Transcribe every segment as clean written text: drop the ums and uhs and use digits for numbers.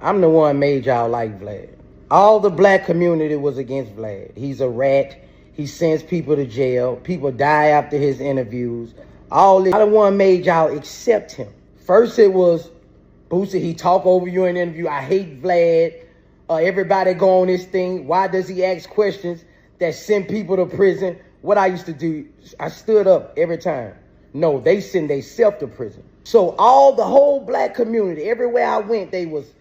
I'm the one made y'all like Vlad. All the black community was against Vlad. He's a rat. He sends people to jail. People die after his interviews. All this. I'm the one made y'all accept him. First it was Boosie, he talk over you in an interview. I hate Vlad. Everybody go on this thing. Why does he ask questions that send people to prison? What I used to do, I stood up every time. No, they send themselves to prison. So the whole black community, everywhere I went, they was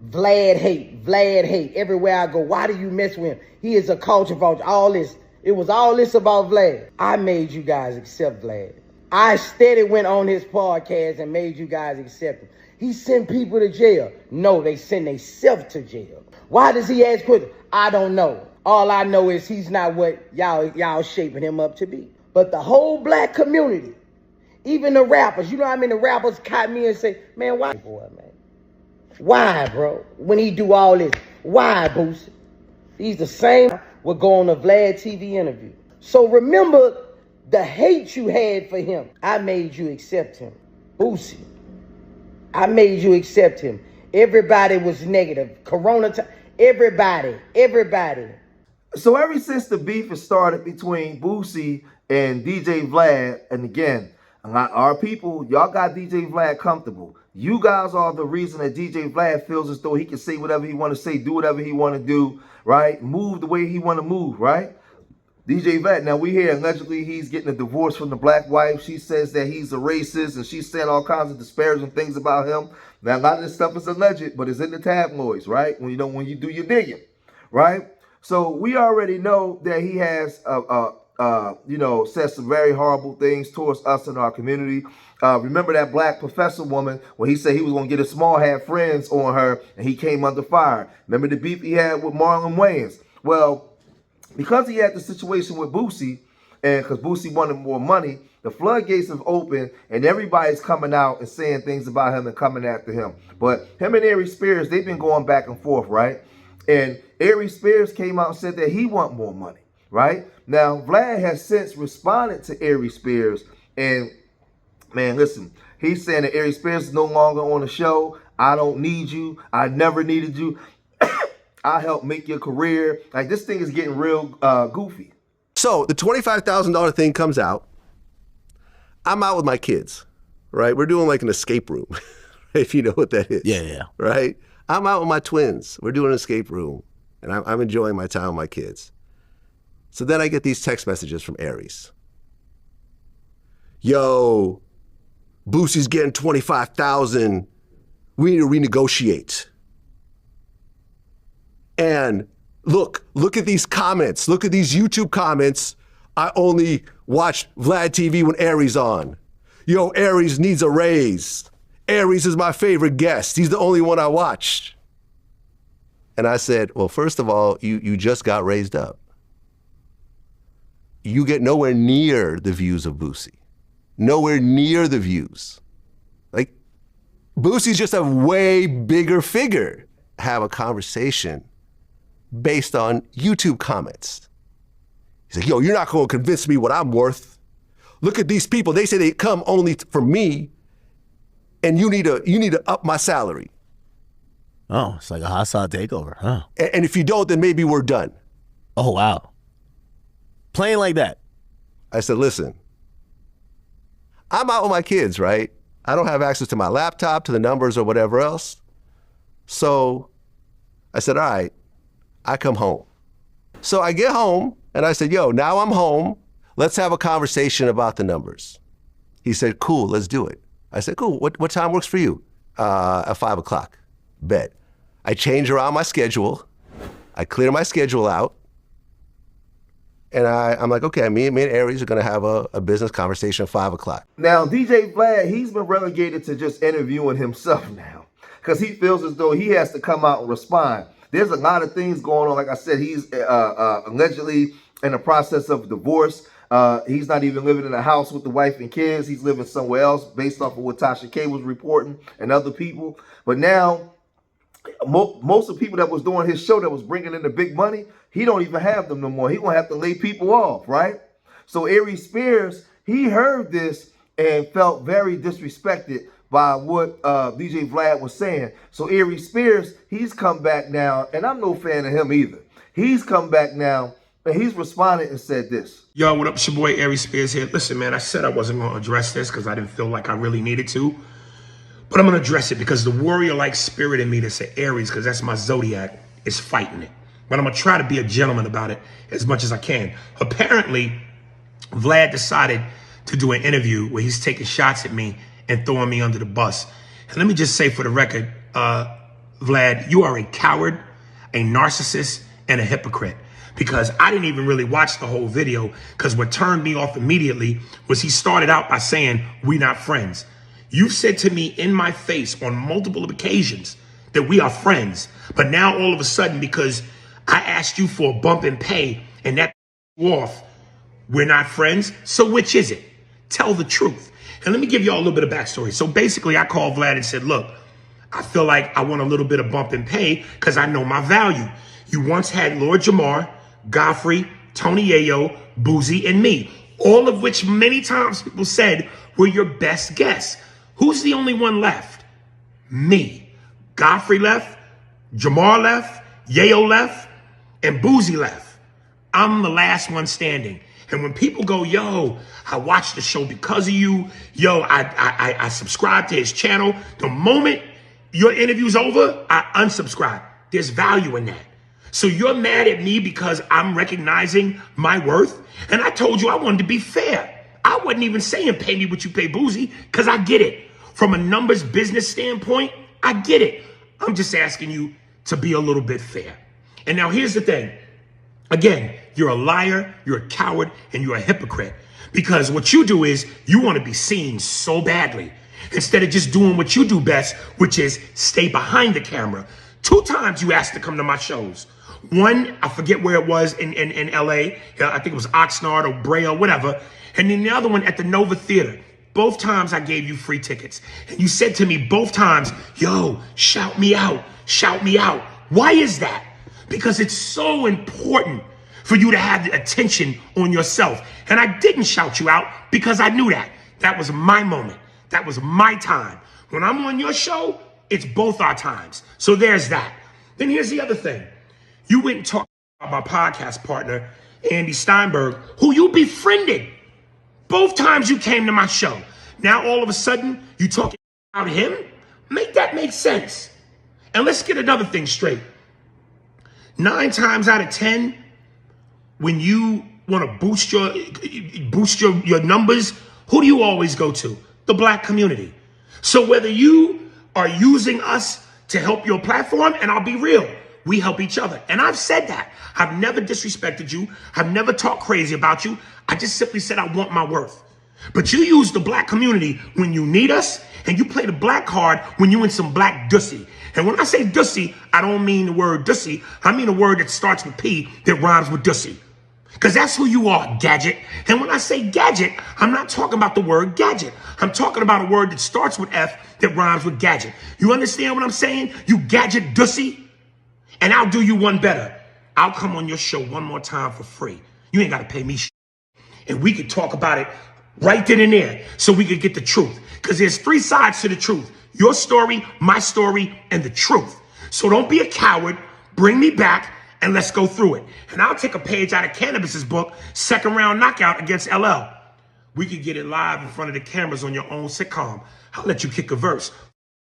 Vlad hate, Vlad hate. Everywhere I go, why do you mess with him? He is a culture vulture. All this. It was all this about Vlad. I made you guys accept Vlad. I steady went on his podcast and made you guys accept him. He sent people to jail. No, they send themselves to jail. Why does he ask questions? I don't know. All I know is he's not what y'all shaping him up to be. But the whole black community, even the rappers, you know what I mean? The rappers caught me and say, man, why, boy, man? Why, bro? When he do all this, why, Boosie? He's the same would go on a Vlad TV interview. So remember the hate you had for him. I made you accept him. Boosie. I made you accept him. Everybody was negative. Corona time. Everybody. So ever since the beef has started between Boosie and DJ Vlad, and again, our people, y'all got DJ Vlad comfortable. You guys are the reason that DJ Vlad feels as though he can say whatever he want to say, do whatever he want to do, right? Move the way he want to move, right? DJ Vlad, now we hear allegedly he's getting a divorce from the black wife. She says that he's a racist and she's saying all kinds of disparaging things about him. Now a lot of this stuff is alleged, but it's in the tabloids, right? When you do your digging, right? So we already know that he has said some very horrible things towards us in our community. Remember that black professor woman when he said he was going to get a small had friends on her and he came under fire. Remember the beef he had with Marlon Wayans? Well, because he had the situation with Boosie, and because Boosie wanted more money, the floodgates have opened, and everybody's coming out and saying things about him and coming after him. But him and Aries Spears, they've been going back and forth, right? And Aries Spears came out and said that he want more money, right? Now, Vlad has since responded to Aries Spears, and man, listen, he's saying that Aries Spears is no longer on the show. I don't need you. I never needed you. I help make your career. Like, this thing is getting real goofy. So the $25,000 thing comes out. I'm out with my kids, right? We're doing like an escape room, if you know what that is. Yeah. Right? I'm out with my twins. We're doing an escape room, and I'm enjoying my time with my kids. So then I get these text messages from Aries. Yo, Boosie's getting $25,000. We need to renegotiate. And look at these comments. Look at these YouTube comments. I only watch Vlad TV when Aries on. Yo, Aries needs a raise. Aries is my favorite guest. He's the only one I watched. And I said, well, first of all, you just got raised up. You get nowhere near the views of Boosie. Nowhere near the views. Like, Boosie's just a way bigger figure. Have a conversation based on YouTube comments. He's like, yo, you're not going to convince me what I'm worth. Look at these people. They say they come only for me, and you need to up my salary. Oh, it's like a hostile takeover, huh? And if you don't, then maybe we're done. Oh, wow. Playing like that. I said, listen, I'm out with my kids, right? I don't have access to my laptop, to the numbers or whatever else. So I said, all right, I come home. So I get home and I said, yo, now I'm home. Let's have a conversation about the numbers. He said, cool, let's do it. I said, cool, what time works for you? At 5 o'clock, bet. I change around my schedule. I clear my schedule out. And I'm like, okay, me and Aries are gonna have a business conversation at 5 o'clock. Now, DJ Vlad, he's been relegated to just interviewing himself now because he feels as though he has to come out and respond. There's a lot of things going on. Like I said, he's allegedly in the process of divorce. He's not even living in a house with the wife and kids. He's living somewhere else based off of what Tasha K was reporting and other people. But now, most of the people that was doing his show that was bringing in the big money, he don't even have them no more. He gonna have to lay people off, right? So Aries Spears, he heard this and felt very disrespected by what DJ Vlad was saying. So Aries Spears, he's come back now, and I'm no fan of him either. He's come back now, and he's responded and said this. Yo, what up? It's your boy Aries Spears here. Listen, man, I said I wasn't going to address this because I didn't feel like I really needed to. But I'm going to address it because the warrior-like spirit in me that's an Aries, because that's my zodiac, is fighting it. But I'm going to try to be a gentleman about it as much as I can. Apparently, Vlad decided to do an interview where he's taking shots at me and throwing me under the bus. And let me just say for the record, Vlad, you are a coward, a narcissist, and a hypocrite. Because I didn't even really watch the whole video, because what turned me off immediately was he started out by saying, "We not friends." You said to me in my face on multiple occasions that we are friends. But now all of a sudden, because I asked you for a bump in pay and that off, we're not friends. So which is it? Tell the truth. And let me give y'all a little bit of backstory. So basically, I called Vlad and said, look, I feel like I want a little bit of bump in pay because I know my value. You once had Lord Jamar, Godfrey, Tony Yayo, Boozy, and me, all of which many times people said were your best guests. Who's the only one left? Me. Godfrey left, Jamar left, Yayo left, and Boozy left. I'm the last one standing. And when people go, yo, I watched the show because of you, yo, I subscribed to his channel, the moment your interview's over, I unsubscribe. There's value in that. So you're mad at me because I'm recognizing my worth? And I told you I wanted to be fair. I wasn't even saying pay me what you pay Boozy, because I get it. From a numbers business standpoint, I get it. I'm just asking you to be a little bit fair. And now here's the thing. Again, you're a liar, you're a coward, and you're a hypocrite. Because what you do is you want to be seen so badly instead of just doing what you do best, which is stay behind the camera. 2 times you asked to come to my shows. One, I forget where it was in LA. I think it was Oxnard or Brea or whatever. And then the other one at the Nova Theater. Both times I gave you free tickets. And you said to me both times, yo, shout me out, shout me out. Why is that? Because it's so important for you to have the attention on yourself. And I didn't shout you out because I knew that. That was my moment. That was my time. When I'm on your show, it's both our times. So there's that. Then here's the other thing. You went and talked about my podcast partner, Andy Steinberg, who you befriended. Both times you came to my show. Now all of a sudden, you talking about him? Make that make sense. And let's get another thing straight. 9 times out of 10, when you want to boost your numbers, who do you always go to? The black community. So whether you are using us to help your platform, and I'll be real, we help each other. And I've said that. I've never disrespected you. I've never talked crazy about you. I just simply said I want my worth. But you use the black community when you need us, and you play the black card when you in some black dussy. And when I say dussy, I don't mean the word dussy. I mean a word that starts with P that rhymes with dussy. Because that's who you are, gadget. And when I say gadget, I'm not talking about the word gadget. I'm talking about a word that starts with F that rhymes with gadget. You understand what I'm saying? You gadget dussy? And I'll do you one better. I'll come on your show one more time for free. You ain't got to pay me shit. And we could talk about it right then and there so we could get the truth. Because there's 3 sides to the truth. Your story, my story, and the truth. So don't be a coward. Bring me back and let's go through it. And I'll take a page out of Cannabis's book, Second Round Knockout against LL. We could get it live in front of the cameras on your own sitcom. I'll let you kick a verse.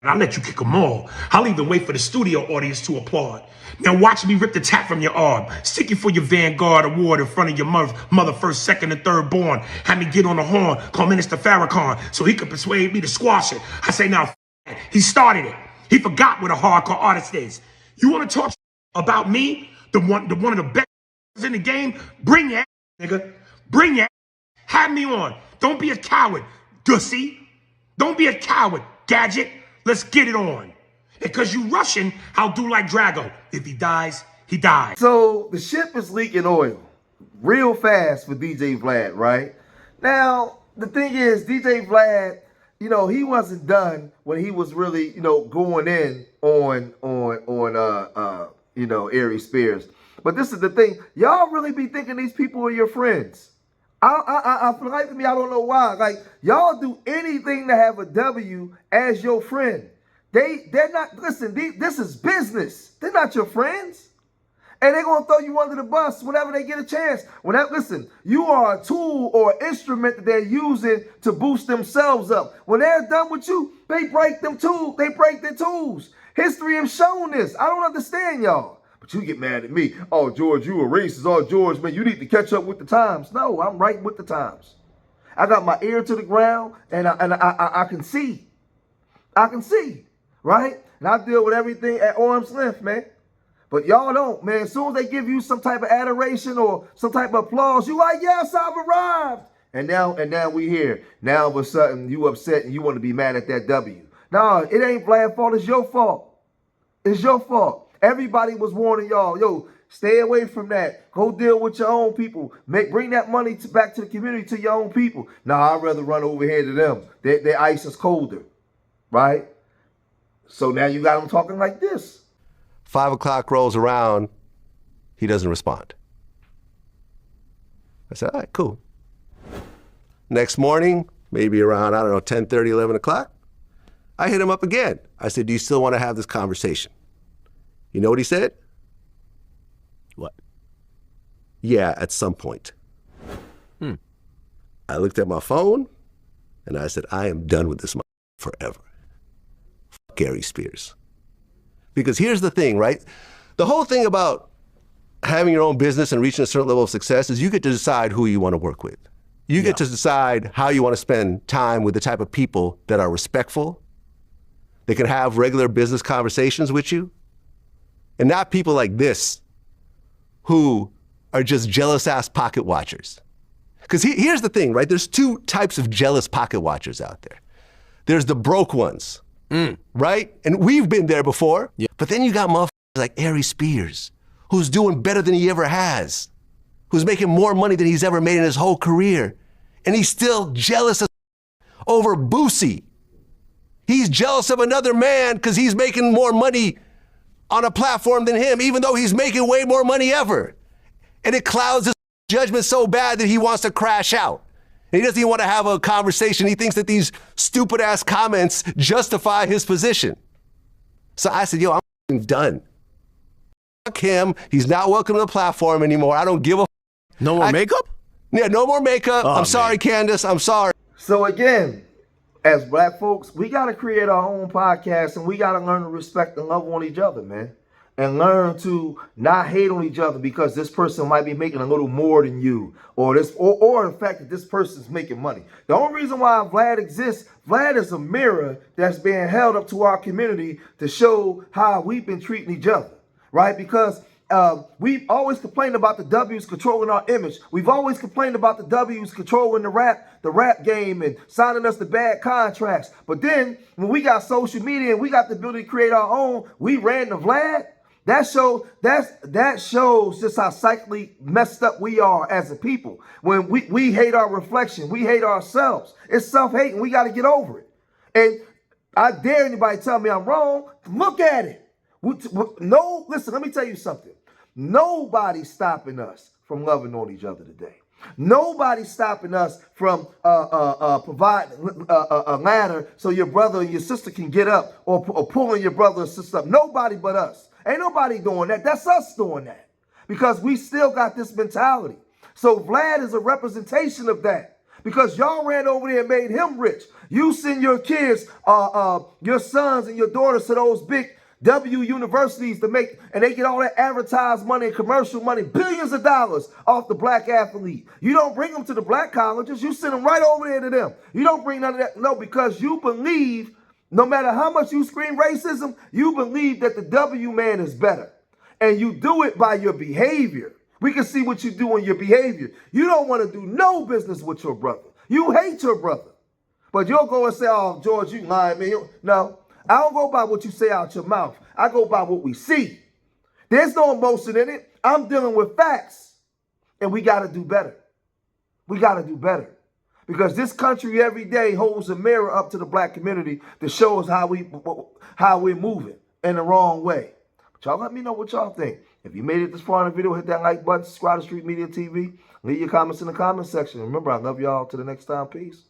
I'll let you kick them all. I'll even wait for the studio audience to applaud. Now watch me rip the tap from your arm. Stick you for your Vanguard award in front of your mother first, second, and third born. Have me get on the horn, call Minister Farrakhan so he could persuade me to squash it. I say now, he started it. He forgot what a hardcore artist is. You want to talk about me, the one of the best in the game? Bring your ass, nigga. Bring your ass. Have me on. Don't be a coward, dussy. Don't be a coward, gadget. Let's get it on. Because you Russian, I'll do like Drago. If he dies, he dies. So the ship is leaking oil real fast for DJ Vlad, right? Now, the thing is, DJ Vlad, you know, he wasn't done when he was really, you know, going in on Aries Spears. But this is the thing. Y'all really be thinking these people are your friends. I feel like to me, I don't know why. Like, y'all do anything to have a W as your friend. They're not, listen, this is business. They're not your friends. And they're going to throw you under the bus whenever they get a chance. Listen, you are a tool or instrument that they're using to boost themselves up. When they're done with you, they break them tools. They break their tools. History has shown this. I don't understand y'all. But you get mad at me. Oh, George, you a racist. Oh, George, man, you need to catch up with the times. No, I'm right with the times. I got my ear to the ground, and I can see. I can see, right? And I deal with everything at arm's length, man. But y'all don't, man. As soon as they give you some type of adoration or some type of applause, you like, yes, I've arrived. And now we here. Now all of a sudden you upset and you want to be mad at that W. No, it ain't Vlad's fault. It's your fault. It's your fault. Everybody was warning y'all, yo, stay away from that. Go deal with your own people. Bring that money back to the community, to your own people. Nah, I'd rather run over here to them. Their ice is colder, right? So now you got them talking like this. 5 o'clock rolls around, he doesn't respond. I said, all right, cool. Next morning, maybe around, 10:30, 11 o'clock, I hit him up again. I said, do you still want to have this conversation? You know what he said? What? Yeah, at some point. I looked at my phone and I said, I am done with this forever. Fuck Aries Spears. Because here's the thing, right? The whole thing about having your own business and reaching a certain level of success is you get to decide who you want to work with. You get to decide how you want to spend time with the type of people that are respectful, they can have regular business conversations with you, and not people like this who are just jealous-ass pocket watchers. Because here's the thing, right? There's two types of jealous pocket watchers out there. There's the broke ones, right? And we've been there before. Yeah. But then you got motherfuckers like Aries Spears, who's doing better than he ever has, who's making more money than he's ever made in his whole career. And he's still jealous over Boosie. He's jealous of another man because he's making more money on a platform than him, even though he's making way more money ever. And it clouds his judgment so bad that he wants to crash out. And he doesn't even want to have a conversation. He thinks that these stupid ass comments justify his position. So I said, yo, I'm done. Fuck him. He's not welcome to the platform anymore. I don't give a No more makeup? Yeah, no more makeup. Oh, I'm sorry, Candace. I'm sorry. So again, as black folks, we got to create our own podcast, and we got to learn to respect and love on each other, man. And learn to not hate on each other because this person might be making a little more than you, or the fact that this person's making money. The only reason why Vlad exists, Vlad is a mirror that's being held up to our community to show how we've been treating each other, right? Because we've always complained about the W's controlling our image. We've always complained about the W's controlling the rap game and signing us to bad contracts. But then when we got social media and we got the ability to create our own, we ran to Vlad. That shows just how psychically messed up we are as a people. When we hate our reflection, we hate ourselves. It's self-hate, and we got to get over it. And I dare anybody tell me I'm wrong. Look at it. No, listen, let me tell you something. Nobody's stopping us from loving on each other today. Nobody's stopping us from providing a ladder so your brother and your sister can get up, or pulling your brother or sister up. Nobody but us. Ain't nobody doing that. That's us doing that. Because we still got this mentality. So Vlad is a representation of that. Because y'all ran over there and made him rich. You send your kids, your sons and your daughters to those big W universities to make, and they get all that advertised money and commercial money, billions of dollars off the black athlete. You don't bring them to the black colleges. You send them right over there to them. You don't bring none of that. No, because you believe, no matter how much you scream racism, you believe that the W man is better. And you do it by your behavior. We can see what you do in your behavior. You don't want to do no business with your brother. You hate your brother. But you'll go and say, oh, George, you lying, man. No, I don't go by what you say out your mouth. I go by what we see. There's no emotion in it. I'm dealing with facts. And we got to do better. We got to do better. Because this country every day holds a mirror up to the black community to show us how we're moving in the wrong way. But y'all let me know what y'all think. If you made it this far in the video, hit that like button, subscribe to Street Media TV. Leave your comments in the comment section. Remember, I love y'all. Till the next time. Peace.